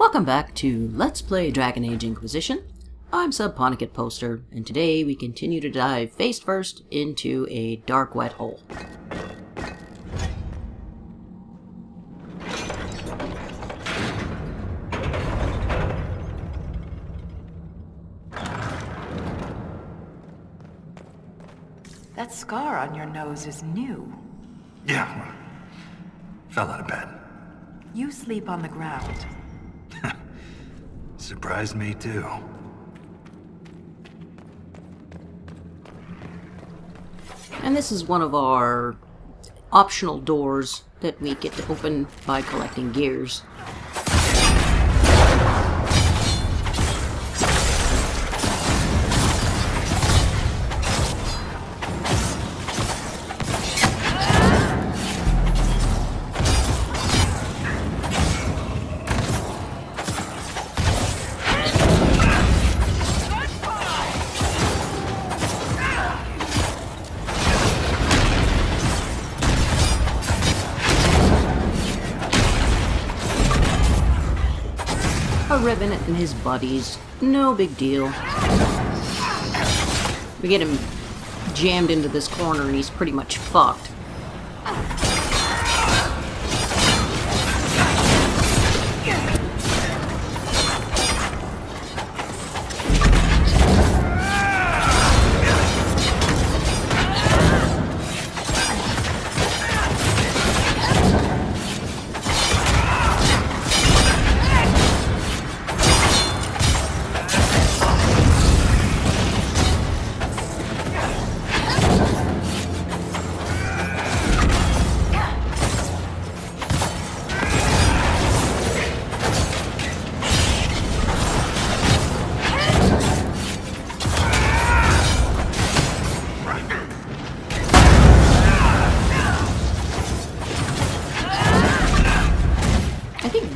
Welcome back to Let's Play Dragon Age Inquisition. I'm Subponicate Poster, and today we continue to dive face first into a dark wet hole. That scar on your nose is new. Yeah, fell out of bed. You sleep on the ground. Surprised me too. And this is one of our optional doors that we get to open by collecting gears. A Revenant and his buddies, no big deal. We get him jammed into this corner and he's pretty much fucked.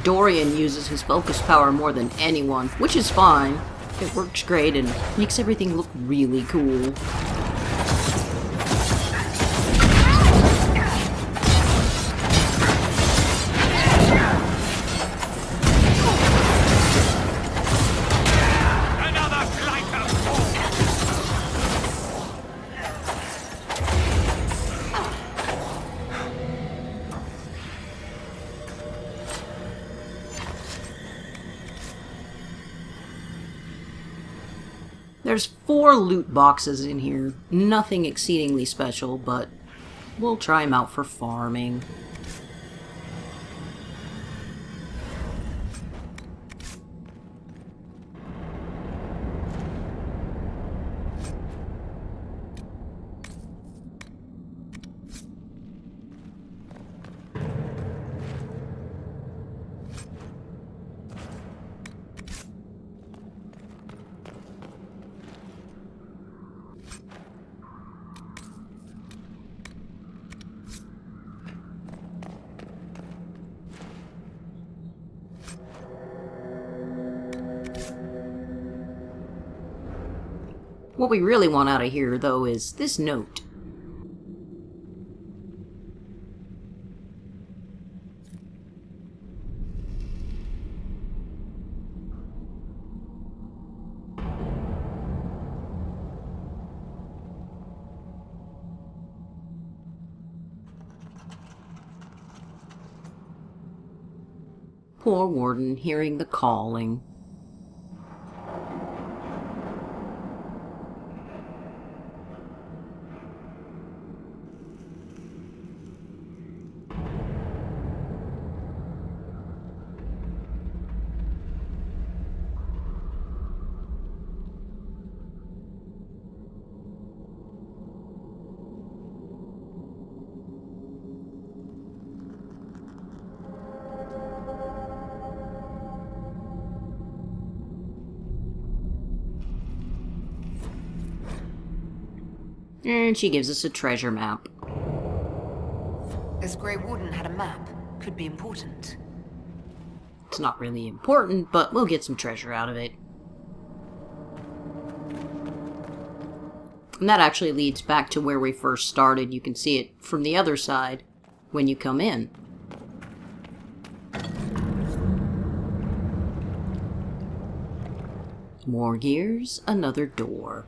Dorian uses his focus power more than anyone, which is fine. It works great and makes everything look really cool. There's 4 loot boxes in here. Nothing exceedingly special, but we'll try them out for farming. What we really want out of here, though, is this note. Poor Warden hearing the calling. And she gives us a treasure map. This Grey Warden had a map. Could be important. It's not really important, but we'll get some treasure out of it. And that actually leads back to where we first started. You can see it from the other side when you come in. More gears, another door.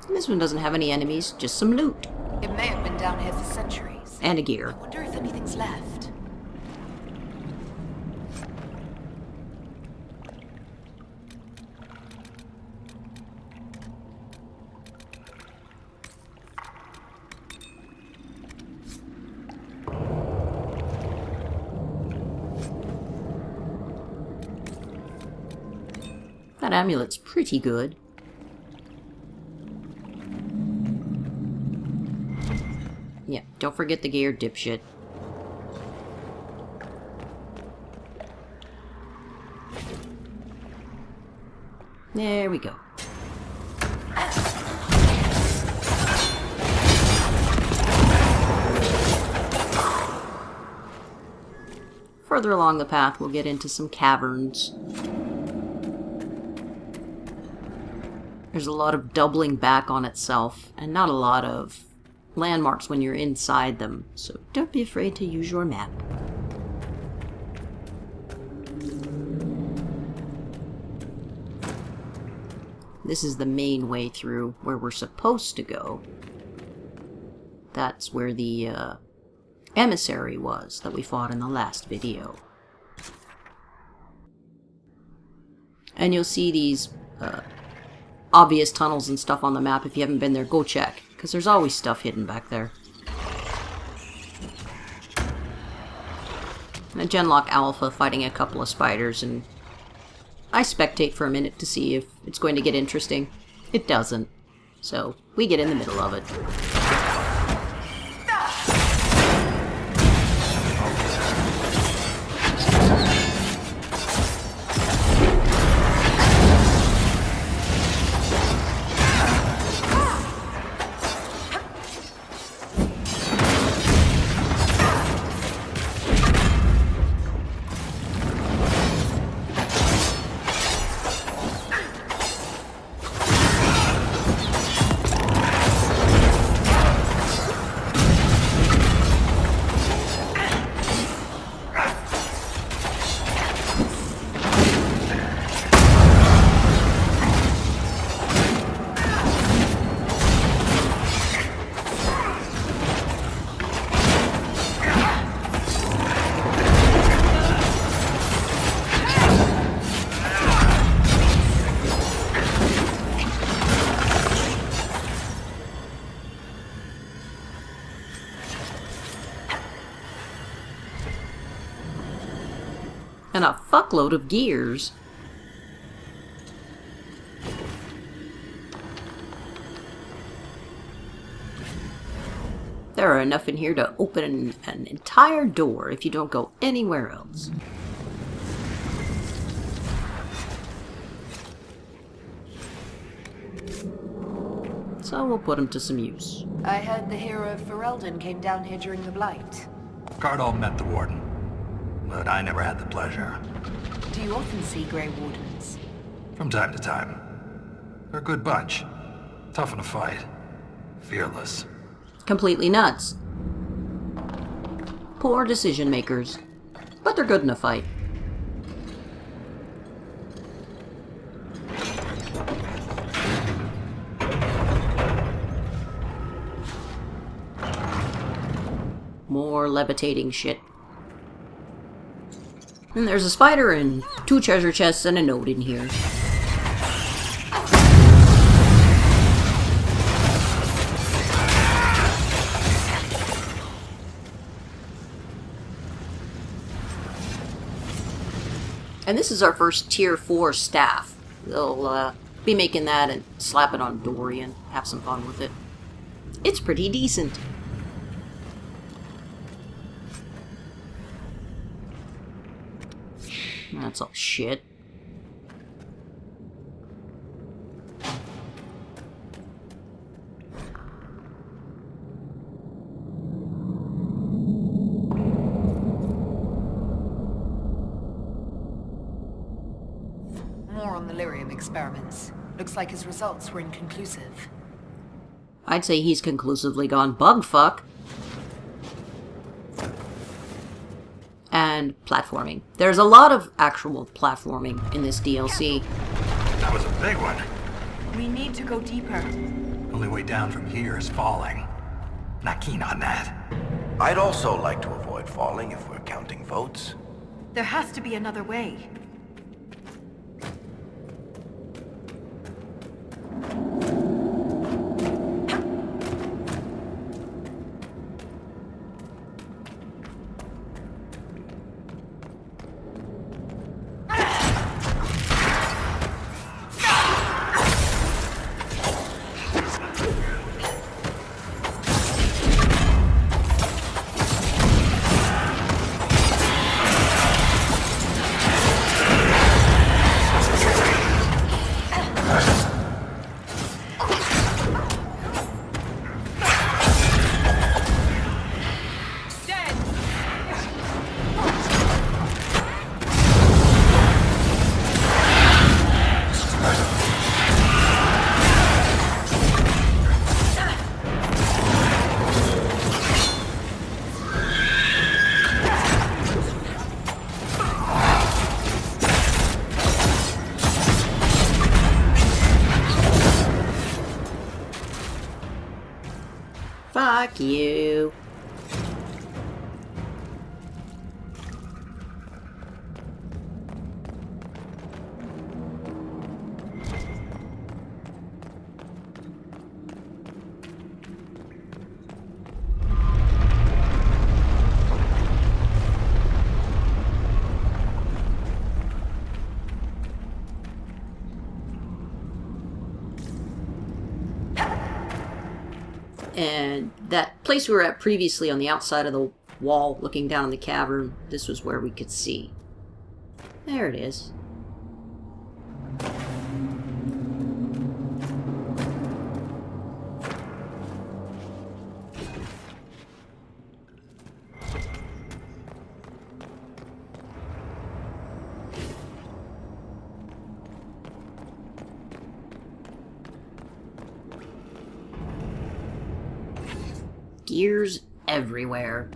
This one doesn't have any enemies, just some loot. It may have been down here for centuries. And a gear. I wonder if anything's left. That amulet's pretty good. Yeah, don't forget the gear, dipshit. There we go. Further along the path, we'll get into some caverns. There's a lot of doubling back on itself, and not a lot of landmarks when you're inside them, so don't be afraid to use your map. This is the main way through where we're supposed to go. That's where the emissary was that we fought in the last video. And you'll see these obvious tunnels and stuff on the map. If you haven't been there, go check, because there's always stuff hidden back there. A Genlock Alpha fighting a couple of spiders, and I spectate for a minute to see if it's going to get interesting. It doesn't. So, we get in the middle of it. And a fuckload of gears. There are enough in here to open an entire door if you don't go anywhere else. So we'll put them to some use. I heard the hero of Ferelden came down here during the Blight. Cardall met the Warden, but I never had the pleasure. Do you often see Grey Wardens? From time to time. They're a good bunch. Tough in a fight. Fearless. Completely nuts. Poor decision makers. But they're good in a fight. More levitating shit. And there's a spider and 2 treasure chests and a note in here. And this is our first tier 4 staff. They'll be making that and slap it on Dorian. Have some fun with it. It's pretty decent. That's all shit. More on the lyrium experiments. Looks like his results were inconclusive. I'd say he's conclusively gone bug fuck. And platforming. There's a lot of actual platforming in this DLC. That was a big one. We need to go deeper. Only way down from here is falling. Not keen on that. I'd also like to avoid falling if we're counting votes. There has to be another way. Fuck you. And that place we were at previously on the outside of the wall, looking down in the cavern, this was where we could see. There it is. Gears everywhere.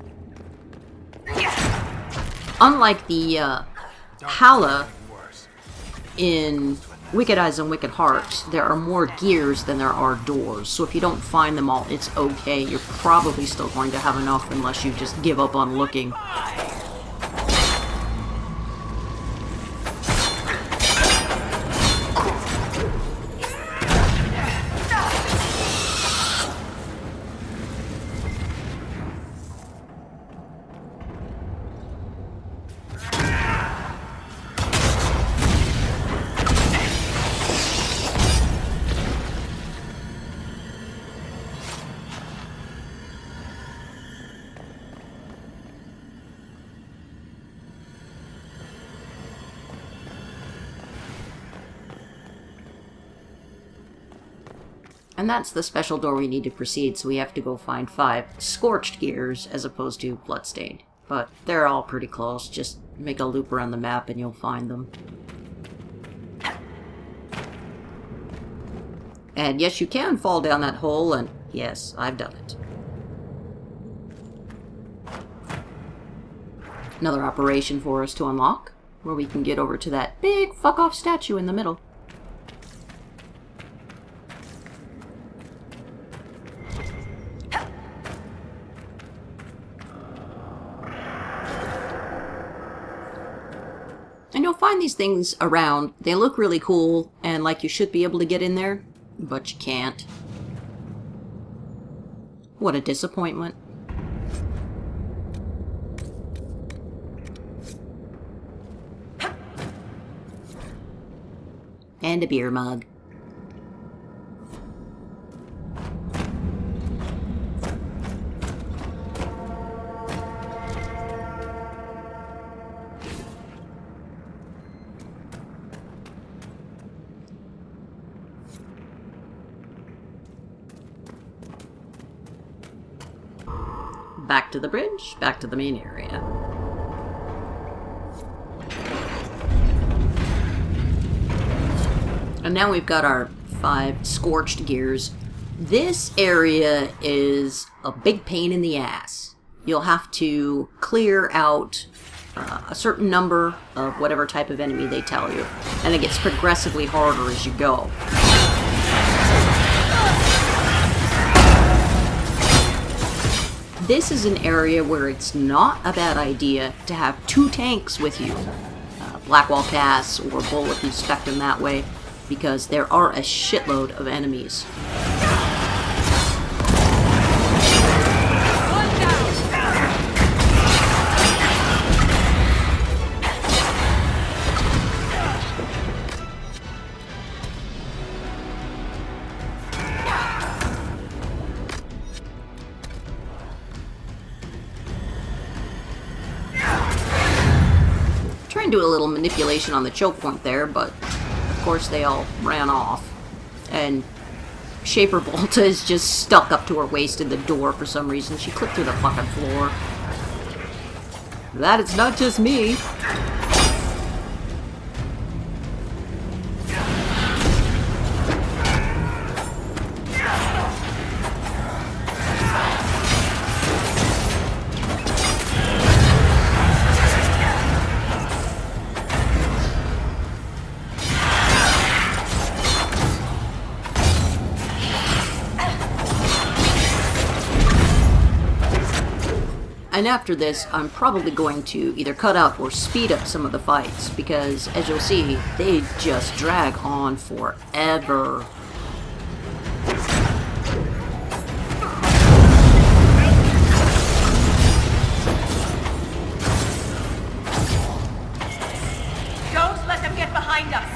Unlike the Hala in Wicked Eyes and Wicked Hearts, there are more gears than there are doors, so if you don't find them all, it's okay. You're probably still going to have enough unless you just give up on looking. And that's the special door we need to proceed, so we have to go find 5 scorched gears as opposed to bloodstained. But they're all pretty close. Just make a loop around the map and you'll find them. And yes, you can fall down that hole, and yes, I've done it. Another operation for us to unlock, where we can get over to that big fuck-off statue in the middle. And you'll find these things around. They look really cool, and like you should be able to get in there, but you can't. What a disappointment. And a beer mug. Back to the bridge, back to the main area. And now we've got our 5 scorched gears. This area is a big pain in the ass. You'll have to clear out a certain number of whatever type of enemy they tell you. And it gets progressively harder as you go. This is an area where it's not a bad idea to have 2 tanks with you. Blackwall Cass or Bull if you spec them that way, because there are a shitload of enemies. Do a little manipulation on the choke point there, but of course they all ran off. And Shaper Volta is just stuck up to her waist in the door for some reason. She clipped through the fucking floor. That it's not just me. And after this, I'm probably going to either cut out or speed up some of the fights, because, as you'll see, they just drag on forever. Don't let them get behind us!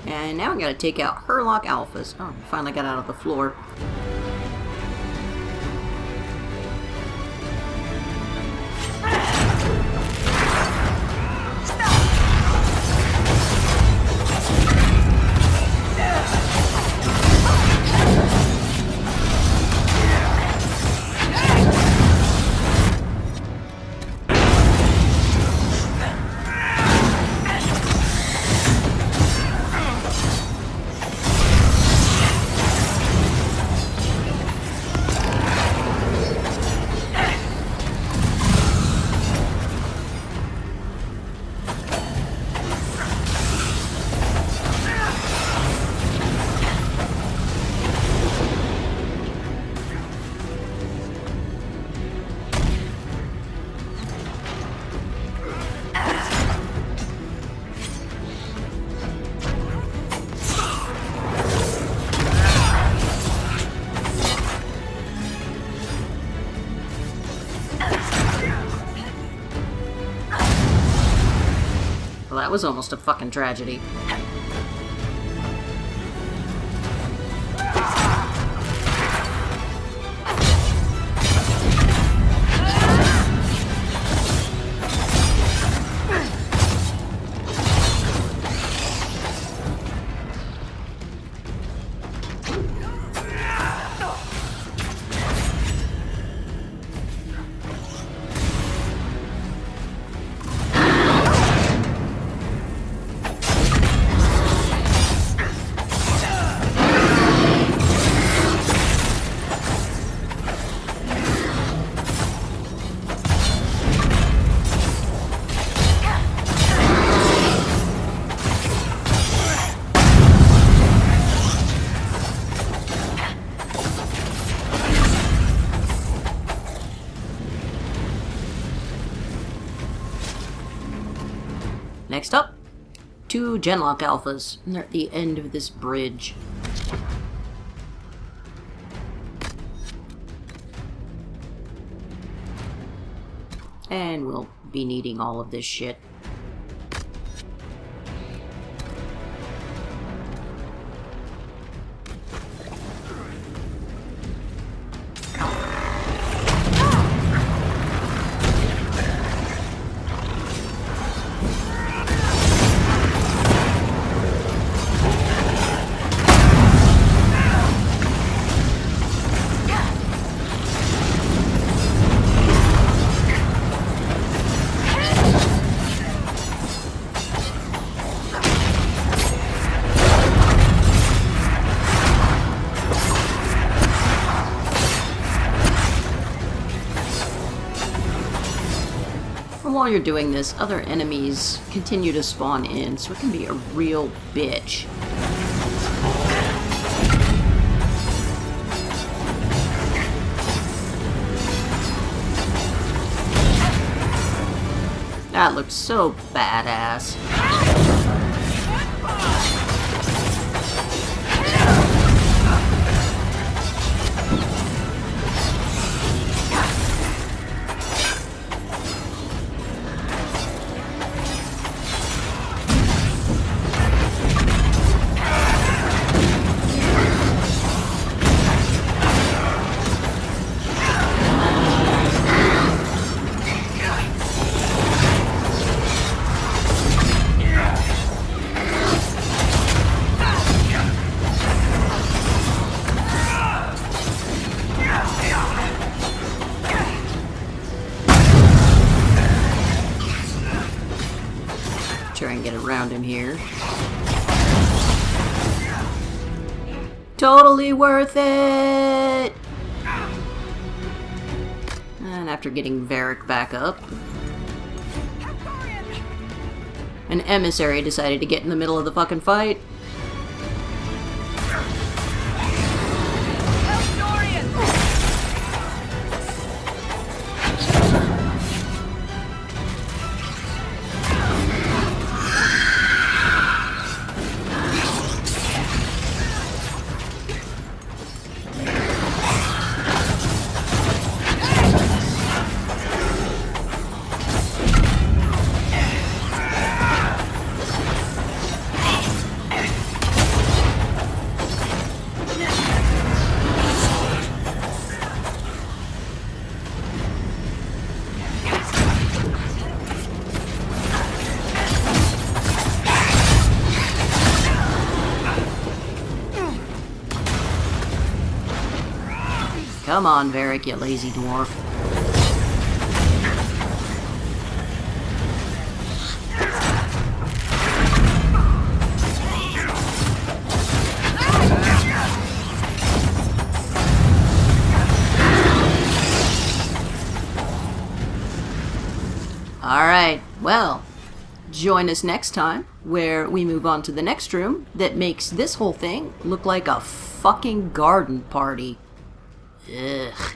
And now I gotta take out Herlock Alphas. Oh, finally got out of the floor. Well, that was almost a fucking tragedy. Next up, 2 Genlock Alphas, and they're at the end of this bridge. And we'll be needing all of this shit. And while you're doing this, other enemies continue to spawn in, so it can be a real bitch. That looks so badass. Try and get around him here. Totally worth it! And after getting Varric back up, an emissary decided to get in the middle of the fucking fight. Come on, Varric, you lazy dwarf. Alright, well, join us next time where we move on to the next room that makes this whole thing look like a fucking garden party. Ugh.